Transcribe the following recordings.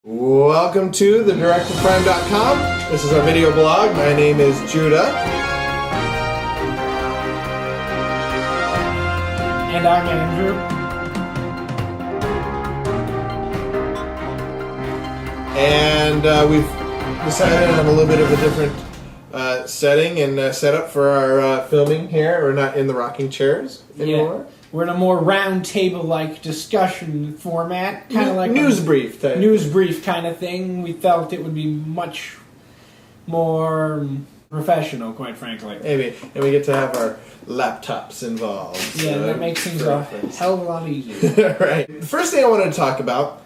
Welcome to the DirectivePrime.com. This is our video blog. My name is Judah. And I'm Andrew. And we've decided on a little bit of a different setting and setup for our filming here. We're not in the rocking chairs anymore. Yeah. We're in a more round table-like discussion format, kind of like news brief type. News brief kind of thing. We felt it would be much more professional, quite frankly. Maybe, and we get to have our laptops involved. Yeah, that makes things a hell of a lot easier. Right. The first thing I wanted to talk about,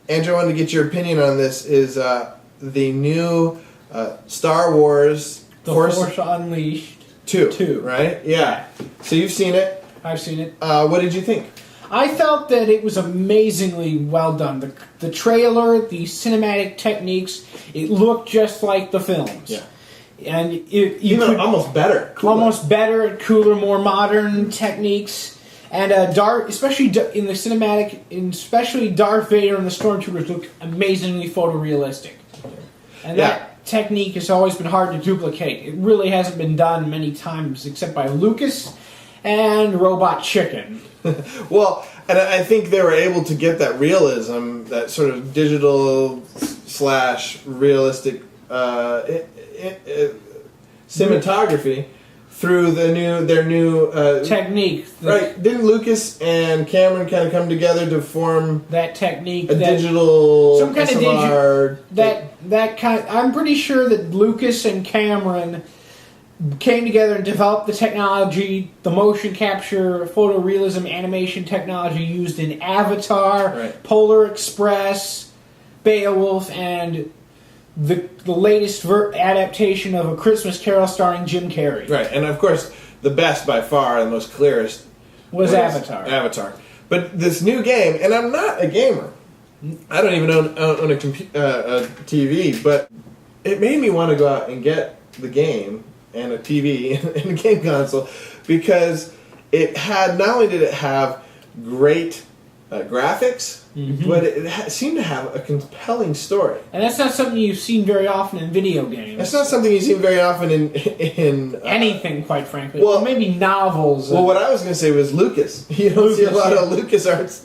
Andrew, I wanted to get your opinion on this, is the new Star Wars The Force Unleashed 2, right? Yeah. So you've seen it. I've seen it. What did you think? I felt that it was amazingly well done. The trailer, the cinematic techniques, it looked just like the films. Yeah. And almost better. Cooler. Almost better, cooler, more modern techniques. And especially in the cinematic, especially Darth Vader and the Stormtroopers look amazingly photorealistic. And that technique has always been hard to duplicate. It really hasn't been done many times except by Lucas and Robot Chicken. Well, and I think they were able to get that realism, that sort of digital / realistic cinematography through their new technique. Right? Didn't Lucas and Cameron kind of come together to form that technique? Digital some kind SLR of that kind. I'm pretty sure that Lucas and Cameron came together and developed the technology, the motion capture, photorealism, animation technology used in Avatar, Polar Express, Beowulf, and the latest adaptation of A Christmas Carol starring Jim Carrey. Right, and of course, the best by far, the most clearest, was Avatar. But this new game, and I'm not a gamer. I don't even own a TV, but it made me want to go out and get the game and a TV and a game console, because it had, not only did it have great graphics, but it seemed to have a compelling story. And that's not something you've seen very often in video games. That's not something you see very often in anything, quite frankly. Well, maybe novels. Well, what I was going to say was Lucas. You don't see a lot of LucasArts,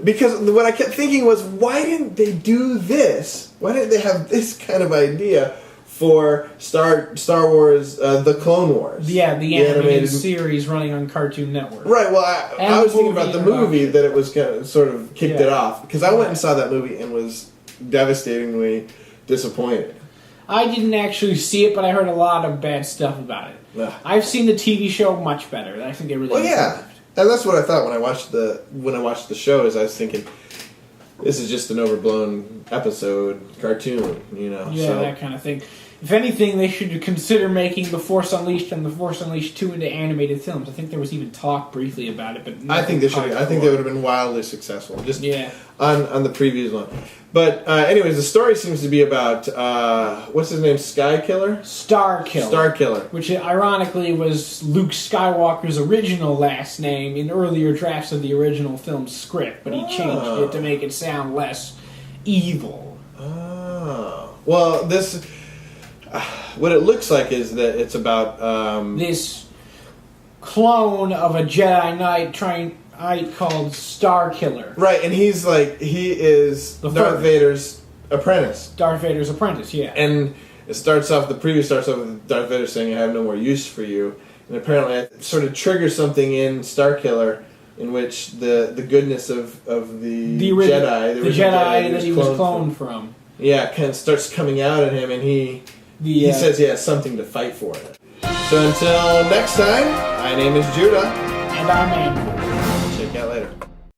because what I kept thinking was, why didn't they do this? Why didn't they have this kind of idea for Star Wars, the Clone Wars? Yeah, the animated series running on Cartoon Network. Right, well, I was thinking about the movie that it was kind of, sort of kicked it off, because I went and saw that movie and was devastatingly disappointed. I didn't actually see it, but I heard a lot of bad stuff about it. Ugh. I've seen the TV show much better. I think they really improved. And that's what I thought when I watched the show. Is I was thinking, this is just an overblown episode cartoon, Yeah, that kind of thing. If anything, they should consider making The Force Unleashed and The Force Unleashed 2 into animated films. I think there was even talk briefly about it, but I think they should. I think they would have been wildly successful. Just on the previous one. But anyways, the story seems to be about what's his name? Starkiller. Starkiller, which ironically was Luke Skywalker's original last name in earlier drafts of the original film's script, but he changed it to make it sound less evil. Oh, well, this. What it looks like is that it's about this clone of a Jedi Knight called Starkiller. Right, and he is Darth Vader's apprentice. Darth Vader's apprentice, yeah. And the preview starts off with Darth Vader saying, "I have no more use for you," and apparently it sort of triggers something in Starkiller, in which the goodness of the Jedi, the Jedi that he was cloned from, kind of starts coming out at him, and he says he has something to fight for. So until next time, my name is Judah. And I'm Andrew.